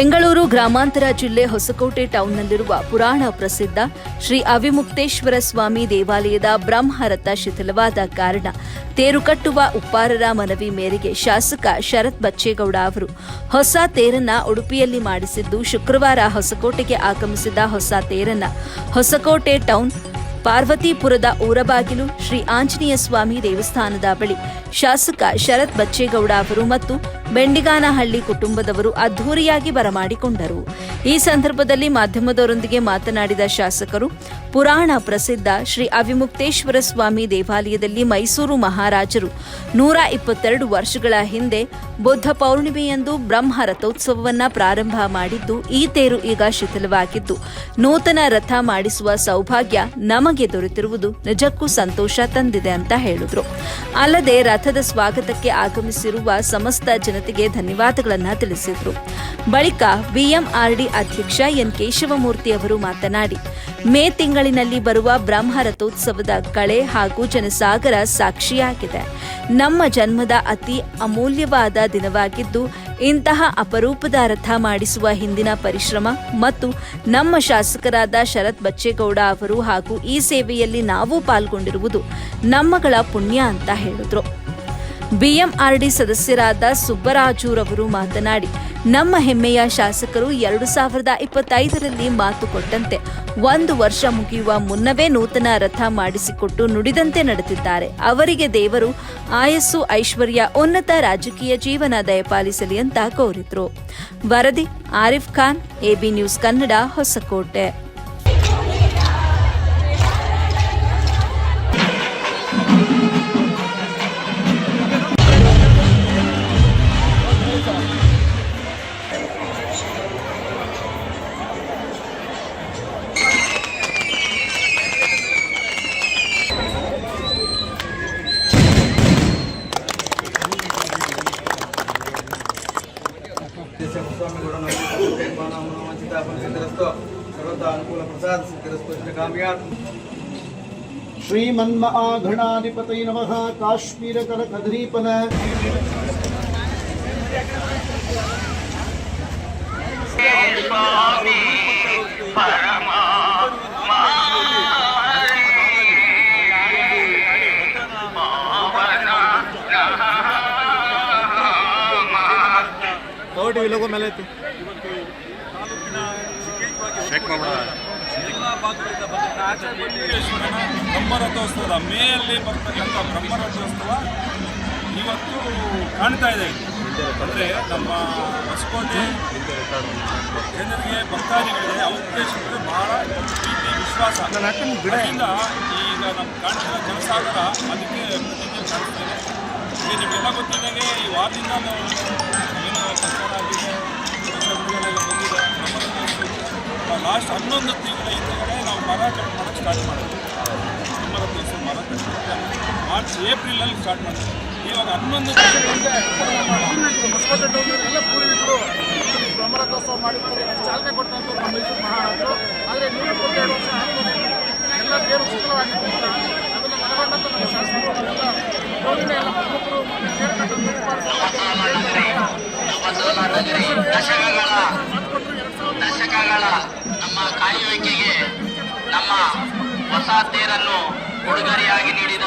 ಬೆಂಗಳೂರು ಗ್ರಾಮಾಂತರ ಜಿಲ್ಲೆ ಹೊಸಕೋಟೆ ಟೌನ್ನಲ್ಲಿರುವ ಪುರಾಣ ಪ್ರಸಿದ್ಧ ಶ್ರೀ ಅವಿಮುಕ್ತೇಶ್ವರ ಸ್ವಾಮಿ ದೇವಾಲಯದ ಬ್ರಹ್ಮರಥ ಶಿಥಿಲವಾದ ಕಾರಣ ತೇರು ಕಟ್ಟುವ ಉಪ್ಪಾರರ ಮನವಿ ಮೇರೆಗೆ ಶಾಸಕ ಶರತ್ ಬಚ್ಚೇಗೌಡ ಅವರು ಹೊಸ ತೇರನ್ನ ಉಡುಪಿಯಲ್ಲಿ ಮಾಡಿಸಿದ್ದು, ಶುಕ್ರವಾರ ಹೊಸಕೋಟೆಗೆ ಆಗಮಿಸಿದ ಹೊಸ ತೇರನ್ನ ಹೊಸಕೋಟೆ ಟೌನ್ ಪಾರ್ವತಿಪುರದ ಊರಬಾಗಿಲು ಶ್ರೀ ಆಂಜನೇಯ ಸ್ವಾಮಿ ದೇವಸ್ಥಾನದ ಬಳಿ ಶಾಸಕ ಶರತ್ ಬಚ್ಚೇಗೌಡ ಅವರು ಮತ್ತು ಬೆಂಡಿಗಾನಹಳ್ಳಿ ಕುಟುಂಬದವರು ಅದ್ಧೂರಿಯಾಗಿ ಬರಮಾಡಿಕೊಂಡರು. ಈ ಸಂದರ್ಭದಲ್ಲಿ ಮಾಧ್ಯಮದವರೊಂದಿಗೆ ಮಾತನಾಡಿದ ಶಾಸಕರು, ಪುರಾಣ ಪ್ರಸಿದ್ಧ ಶ್ರೀ ಅವಿಮುಕ್ತೇಶ್ವರ ಸ್ವಾಮಿ ದೇವಾಲಯದಲ್ಲಿ ಮೈಸೂರು ಮಹಾರಾಜರು 122 ವರ್ಷಗಳ ಹಿಂದೆ ಬುದ್ಧ ಪೌರ್ಣಿಮೆಯಂದು ಬ್ರಹ್ಮ ರಥೋತ್ಸವವನ್ನು ಪ್ರಾರಂಭ ಮಾಡಿದ್ದು, ಈ ತೇರು ಈಗ ಶಿಥಿಲವಾಗಿದ್ದು ನೂತನ ರಥ ಮಾಡಿಸುವ ಸೌಭಾಗ್ಯ ನಮಗೆ ದೊರೆತಿರುವುದು ನಿಜಕ್ಕೂ ಸಂತೋಷ ತಂದಿದೆ ಅಂತ ಹೇಳಿದ್ರು. ಅಲ್ಲದೆ ರಥದ ಸ್ವಾಗತಕ್ಕೆ ಆಗಮಿಸಿರುವ ಸಮಸ್ತ ಜನತೆಗೆ ಧನ್ಯವಾದಗಳನ್ನು ತಿಳಿಸಿದ್ರು. ಬಳಿಕ ಬಿಎಂಆರ್ಡಿ ಅಧ್ಯಕ್ಷ ಎನ್ ಕೇಶವಮೂರ್ತಿ ಅವರು ಮಾತನಾಡಿ, ಮೇ ತಿಂಗಳಿನಲ್ಲಿ ಬರುವ ಬ್ರಹ್ಮ ರಥೋತ್ಸವದ ಕಳೆ ಹಾಗೂ ಜನಸಾಗರ ಸಾಕ್ಷಿಯಾಗಿದೆ. ನಮ್ಮ ಜನ್ಮದ ಅತಿ ಅಮೂಲ್ಯವಾದ ದಿನವಾಗಿದ್ದು, ಇಂತಹ ಅಪರೂಪದ ರಥ ಮಾಡಿಸುವ ಹಿಂದಿನ ಪರಿಶ್ರಮ ಮತ್ತು ನಮ್ಮ ಶಾಸಕರಾದ ಶರತ್ ಬಚ್ಚೇಗೌಡ ಅವರು ಹಾಗೂ ಈ ಸೇವೆಯಲ್ಲಿ ನಾವು ಪಾಲ್ಗೊಂಡಿರುವುದು ನಮ್ಮಗಳ ಪುಣ್ಯ ಅಂತ ಹೇಳಿದ್ರು. ಬಿಎಂಆರ್ಡಿ ಸದಸ್ಯರಾದ ಸುಬ್ಬರಾಜುರವರು ಮಾತನಾಡಿ, ನಮ್ಮ ಹೆಮ್ಮೆಯ ಶಾಸಕರು 2025ರಲ್ಲಿ ಮಾತು ಕೊಟ್ಟಂತೆ 1 ವರ್ಷ ಮುಗಿಯುವ ಮುನ್ನವೇ ನೂತನ ರಥ ಮಾಡಿಸಿಕೊಟ್ಟು ನುಡಿದಂತೆ ನಡೆದಿದ್ದಾರೆ. ಅವರಿಗೆ ದೇವರು ಆಯಸ್ಸು, ಐಶ್ವರ್ಯ, ಉನ್ನತ ರಾಜಕೀಯ ಜೀವನ ದಯಪಾಲಿಸಲಿ ಅಂತ ಕೋರಿದ್ರು. ವರದಿ ಆರಿಫ್ ಖಾನ್, ಎಬಿ ನ್ಯೂಸ್ ಕನ್ನಡ, ಹೊಸಕೋಟೆ. श्रीमन्महागणाधिपतये नमः. काश्मीरकरकदरीपन लोगों ಮೇಲೆ ಎಲ್ಲ ಭಾಗಗಳಿಂದ ಬಂದ ಬ್ರಹ್ಮರಥೋತ್ಸವದ ಮೇಯಲ್ಲಿ ಬರ್ತಕ್ಕಂಥ ಬ್ರಹ್ಮರಥೋತ್ಸವ ಇವತ್ತು ಕಾಣ್ತಾ ಇದೆ. ಅಂದರೆ ನಮ್ಮ ಹೊಸಕೋಟೆ ಜನರಿಗೆ, ಭಕ್ತಾದಿಗಳಿಗೆ, ಔಪಚಾರಿಕರಿಗೆ ಬಹಳ ಪ್ರೀತಿ, ವಿಶ್ವಾಸ. ಅದರಿಂದ ಈಗ ನಮ್ಮ ಕಾಣ್ತಿರೋ ಜನಸಾಗರ ಅದಕ್ಕೆ ಪ್ರತಿಜ್ಞೆ ಕಾಣಿಸ್ತಾ ಇದೆ. ಈಗ ನಿಮಗೆಲ್ಲ ಗೊತ್ತಿದ್ದಾಗೆ ಈ ವಾರದಿಂದ ನಾವು ಏನು ಪ್ರಚಾರ ಆಗಿದೆ, ಬಂದಿದೆ. ಲಾಸ್ಟ್ 11 ತಿಂಗಳ ಹಿಂದೆಗಡೆ ನಾವು ಮರ ಕಟ್ ಮಾಡೋಕ್ಕೆ ಸ್ಟಾರ್ಟ್ ಮಾಡಿದ್ವಿ. ಬ್ರಹ್ಮರಥೋತ್ಸವ ಮರ ಕಟ್ ಮಾರ್ಚ್ ಏಪ್ರಿಲಲ್ಲಿ ಸ್ಟಾರ್ಟ್ ಮಾಡಿದ್ವಿ. ಇವಾಗ 11 ಹೊಸಕೋಟೆ ಟೌನ್ ಎಲ್ಲ ಪೂರ್ವಿಕರು ಬ್ರಹ್ಮರಥೋತ್ಸವ ಮಾಡಿದ್ದಾರೆ, ಚಾಲನೆ ಕೊಟ್ಟಂತ ನಮ್ಮ ಮೈಸೂರು ಮಹಾರಾಜರು. ಆದರೆ 122 ವರ್ಷ ಆದಮೇಲೆ ಎಲ್ಲ ತೇರು ಸುಖವಾಗಿತ್ತು. ಅದನ್ನು ಮನಗೊಂಡಂತ ನಮ್ಮ ಶಾಸಕರು ಎಲ್ಲ ಟೌನಿನ ಎಲ್ಲ ಪ್ರಮುಖರು ದಶಕಗಳ ನಮ್ಮ ಕಾಯುವಿಕೆಗೆ ನಮ್ಮ ಹೊಸ ತೇರನ್ನು ಉಡುಗೊರೆಯಾಗಿ ನೀಡಿದ